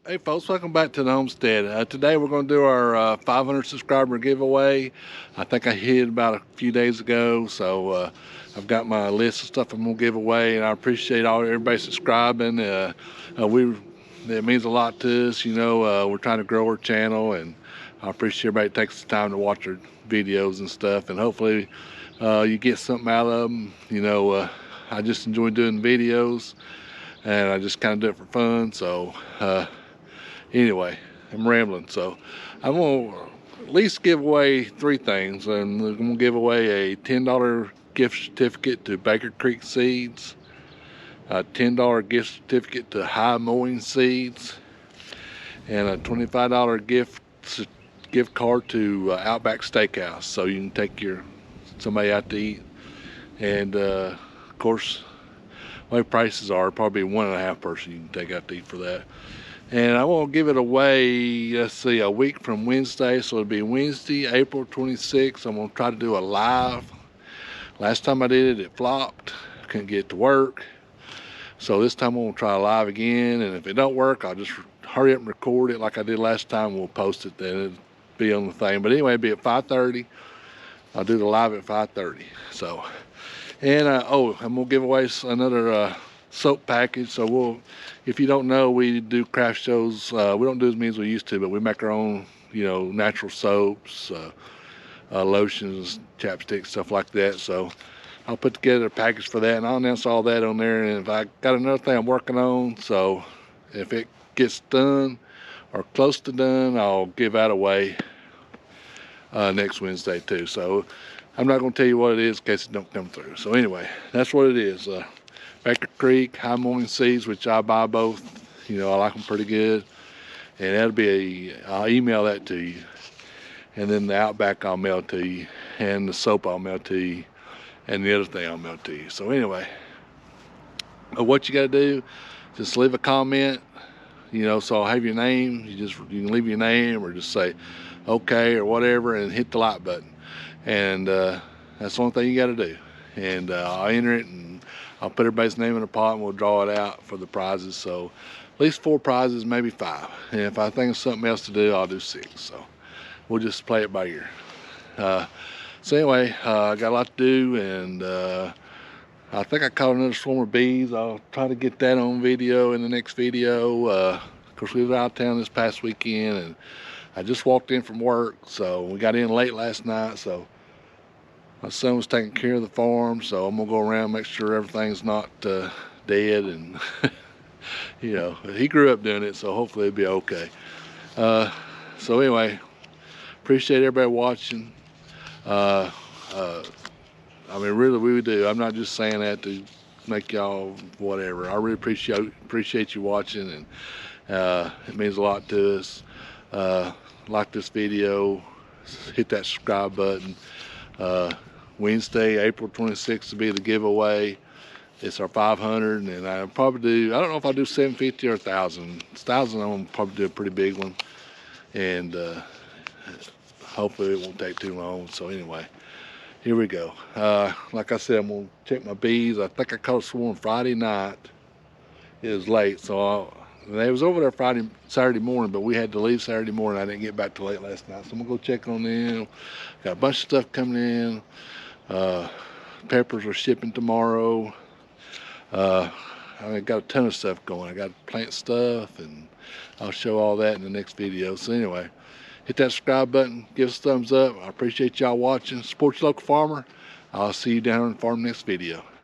Hey folks, welcome back to the homestead. Today we're going to do our 500 subscriber giveaway. I think I hit it about a few days ago, so I've got my list of stuff I'm going to give away, and I appreciate everybody subscribing. It means a lot to us. We're trying to grow our channel, and I appreciate everybody that takes the time to watch our videos and stuff, and hopefully you get something out of them. I just enjoy doing videos, and I just kind of do it for fun. So anyway, I'm rambling. So I'm going to at least give away three things. I'm going to give away a $10 gift certificate to Baker Creek Seeds, a $10 gift certificate to High Mowing Seeds, and a $25 gift card to Outback Steakhouse. So you can take somebody out to eat. And of course, the way prices are, probably 1.5 person you can take out to eat for that. And I want to give it away, let's see, a week from Wednesday. So it'll be Wednesday, April 26th. I'm going to try to do a live. Last time I did it, it flopped. I couldn't get it to work. So this time I'm going to try live again. And if it don't work, I'll just hurry up and record it like I did last time. We'll post it, then it'll be on the thing. But anyway, it'll be at 5:30. I'll do the live at 5:30. So, and I'm going to give away another soap package. So if you don't know, we do craft shows. We don't do as many as we used to, but we make our own, natural soaps, lotions, chapsticks, stuff like that. So I'll put together a package for that, and I'll announce all that on there. And if I got another thing I'm working on, so if it gets done or close to done, I'll give that away next Wednesday too. So I'm not going to tell you what it is in case it don't come through. So anyway, that's what it is. Baker Creek, High Mowing Seeds, which I buy both. I like them pretty good. And I'll email that to you. And then the Outback I'll mail to you. And the soap I'll mail to you. And the other thing I'll mail to you. So anyway, what you got to do, just leave a comment. So I'll have your name. You can leave your name or just say okay or whatever and hit the like button. And that's the only thing you got to do. And I'll enter it, and I'll put everybody's name in a pot, and we'll draw it out for the prizes. So at least 4 prizes, maybe 5. And if I think of something else to do, I'll do 6. So we'll just play it by ear. So anyway, I got a lot to do, and I think I caught another swarm of bees. I'll try to get that on video in the next video. Of course, we were out of town this past weekend, and I just walked in from work, so we got in late last night. So my son was taking care of the farm, so I'm gonna go around and make sure everything's not dead, and he grew up doing it, so hopefully it'll be okay. So anyway, appreciate everybody watching. I mean, really, we do. I'm not just saying that to make y'all whatever. I really appreciate you watching, and it means a lot to us. Like this video, hit that subscribe button. Wednesday, April 26th will be the giveaway. It's our 500, and I don't know if I'll do 750 or 1,000. 1,000, I'm gonna probably do a pretty big one, and hopefully it won't take too long. So anyway, here we go. Like I said, I'm gonna check my bees. I think I caught a swarm Friday night. It was late, so they was over there Saturday morning, but we had to leave Saturday morning. I didn't get back till late last night, so I'm gonna go check on them. Got a bunch of stuff coming in. Peppers are shipping tomorrow. I got a ton of stuff going. I got plant stuff, and I'll show all that in the next video. So anyway, hit that subscribe button, give us a thumbs up. I appreciate y'all watching. Support your local farmer. I'll see you down on the farm next video.